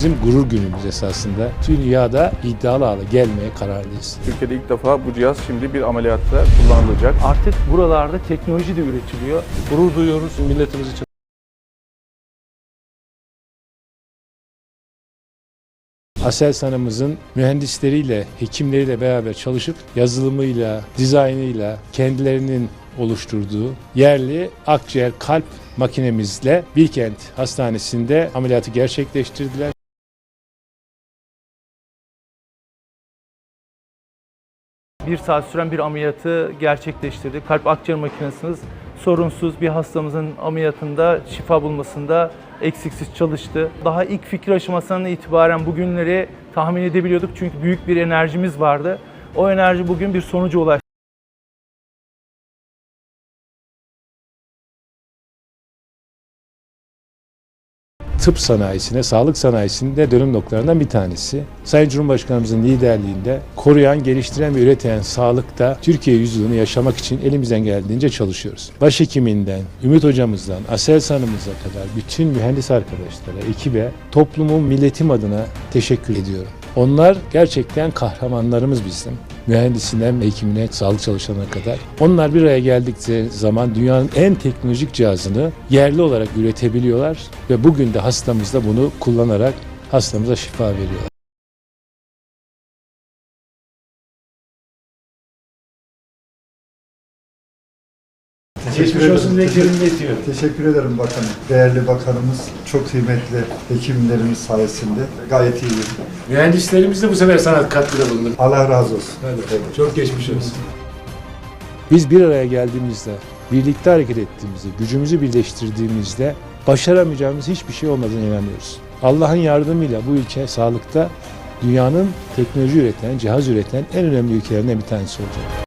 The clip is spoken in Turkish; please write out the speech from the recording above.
bizim gurur günümüz esasında. Dünyada iddialı hale gelmeye kararlıyız. Türkiye'de ilk defa bu cihaz şimdi bir ameliyatta kullanılacak. Artık buralarda teknoloji de üretiliyor. Gurur duyuyoruz milletimiz için. Aselsan'ımızın mühendisleriyle, hekimleriyle beraber çalışıp yazılımıyla, dizaynıyla kendilerinin oluşturduğu yerli akciğer kalp makinemizle Bilkent Hastanesi'nde ameliyatı gerçekleştirdiler. Bir saat süren bir ameliyatı gerçekleştirdik. Kalp akciğer makinesimiz sorunsuz bir hastamızın ameliyatında şifa bulmasında eksiksiz çalıştı. Daha ilk fikir aşamasından itibaren bugünleri tahmin edebiliyorduk çünkü büyük bir enerjimiz vardı. O enerji bugün bir sonuca ulaştı. Tıp sanayisine, sağlık sanayisinde dönüm noktalarından bir tanesi. Sayın Cumhurbaşkanımızın liderliğinde koruyan, geliştiren ve üreten sağlıkta Türkiye yüzyılını yaşamak için elimizden geldiğince çalışıyoruz. Başhekiminden, Ümit hocamızdan, Aselsan'ımıza kadar bütün mühendis arkadaşlara, ekibe, toplumun, milletim adına teşekkür ediyorum. Onlar gerçekten kahramanlarımız bizim. Mühendisinden hekimine, sağlık çalışanına kadar. Onlar bir araya geldikleri zaman dünyanın en teknolojik cihazını yerli olarak üretebiliyorlar ve bugün de hastamız da bunu kullanarak hastamıza şifa veriyorlar. Geçmiş olsun dileklerimi iletiyorum. Teşekkür ederim bakanım. Değerli bakanımız, çok kıymetli hekimlerimiz sayesinde gayet iyi. Mühendislerimiz de bu sefer sana katkıda bulunur. Allah razı olsun. Hadi, çok geçmiş olsun. Biz bir araya geldiğimizde, birlikte hareket ettiğimizde, gücümüzü birleştirdiğimizde başaramayacağımız hiçbir şey olmadığına inanıyoruz. Allah'ın yardımıyla bu ülke sağlıkta dünyanın teknoloji üreten, cihaz üreten en önemli ülkelerinden bir tanesi olacak.